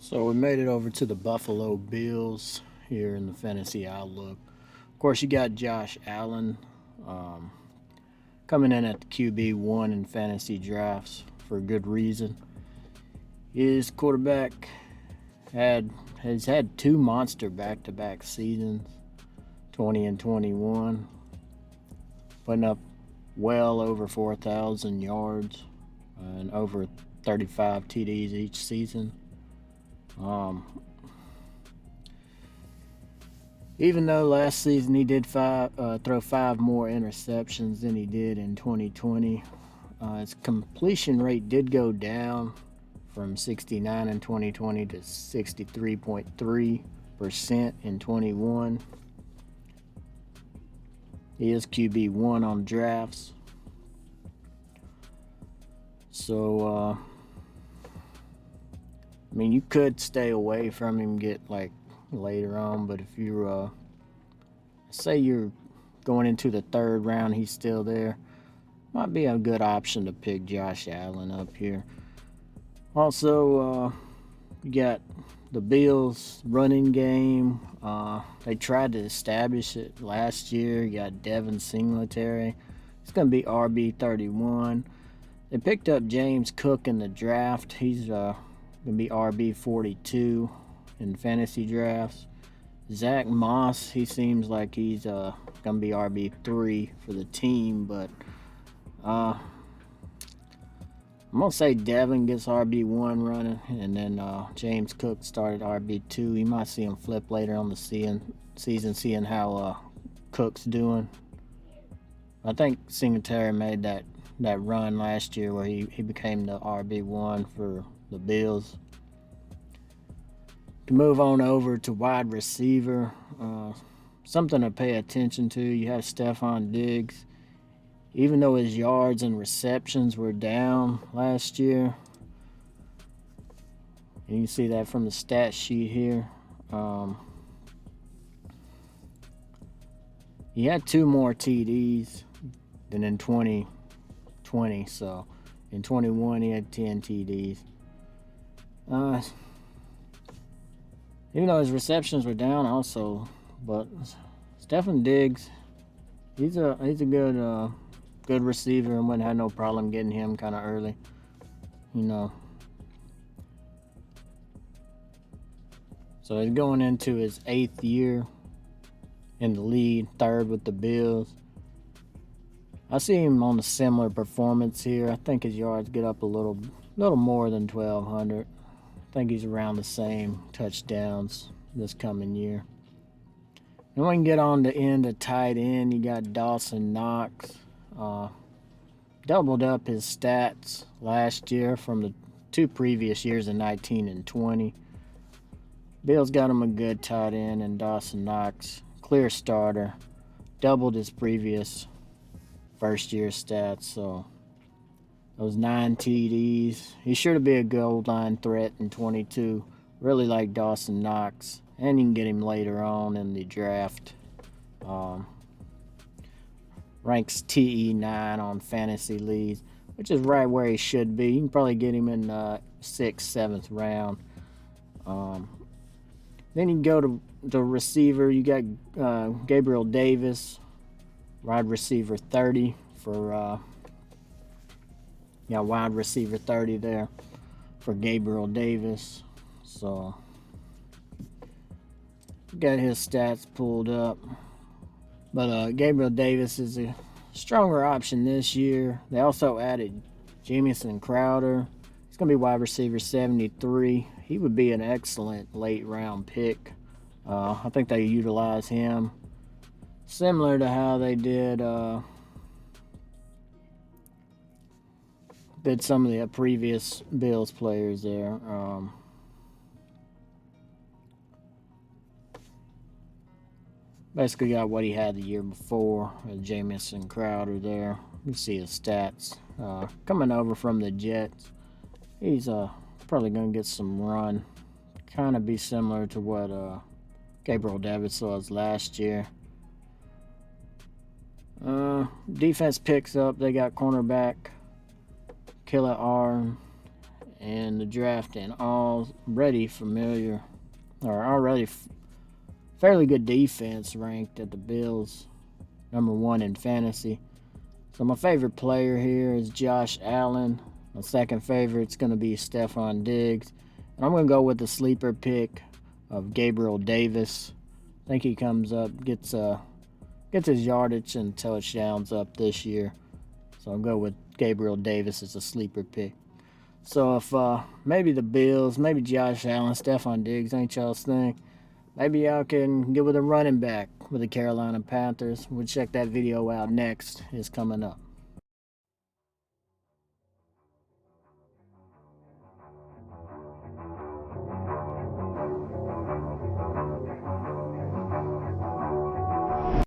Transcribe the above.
So we made it over to the Buffalo Bills here in the Fantasy Outlook. Of course, you got Josh Allen um, coming in at the QB1 in fantasy drafts for a good reason. His quarterback had has had two monster back-to-back seasons, 20 and 21, putting up well over 4,000 yards and over 35 TDs each season. Um, Even though last season he did throw five more interceptions than he did in 2020, his completion rate did go down from 69 in 2020 to 63.3% in 21. He is QB1 on drafts. So, you could stay away from him, get like later on, but if you say you're going into the third round, he's still there, might be a good option to pick Josh Allen up here. Also, you got the Bills running game. They tried to establish it last year. You got Devin Singletary. It's going to be RB31. They picked up James Cook in the draft. He's going to be RB42 in fantasy drafts. Zach Moss, he seems like he's going to be RB3 for the team, but I'm going to say Devin gets RB1 running, and then James Cook started RB2. You might see him flip later on the season, seeing how Cook's doing. I think Singletary made that run last year where he became the RB1 for the Bills. To move on over to wide receiver, something to pay attention to. You have Stephon Diggs. Even though his yards and receptions were down last year, and you can see that from the stat sheet here. He had two more TDs than in 2020, so in 21 he had 10 TDs. Even though his receptions were down also, but Stephon Diggs, he's a good receiver, and wouldn't have no problem getting him kind of early, So he's going into his 8th year in the lead, third with the Bills. I see him on a similar performance here. I think his yards get up a little more than 1,200. I think he's around the same touchdowns this coming year. And we can get on the end of tight end. You got Dawson Knox. Doubled up his stats last year from the two previous years in 19 and 20. Bills got him a good tight end, and Dawson Knox, clear starter, doubled his previous first year stats. So those 9 TDs. He's sure to be a goal line threat in 22. Really like Dawson Knox, and you can get him later on in the draft. Ranks TE9 on fantasy leagues, which is right where he should be. You can probably get him in 6th, 7th round. Then you can go to the receiver. You got Gabriel Davis, wide receiver 30 for wide receiver 30 there for Gabriel Davis. So got his stats pulled up. But Gabriel Davis is a stronger option this year. They also added Jamison Crowder. He's going to be wide receiver 73. He would be an excellent late round pick. I think they utilize him similar to how they did some of the previous Bills players there. Basically got what he had the year before, Jamison Crowder there. You see his stats. Coming over from the Jets, he's probably going to get some run. Kind of be similar to what Gabriel Davis was last year. Defense picks up. They got cornerback Killer Arm in the draft and already familiar, or already fairly good defense ranked at the Bills, #1 in fantasy. So my favorite player here is Josh Allen. My second favorite's going to be Stephon Diggs. And I'm going to go with the sleeper pick of Gabriel Davis. I think he comes up, gets his yardage and touchdowns up this year. So I'll go with Gabriel Davis as a sleeper pick. So if maybe the Bills, maybe Josh Allen, Stephon Diggs ain't y'all's thing, maybe y'all can get with a running back with the Carolina Panthers. We'll check that video out next. It's coming up.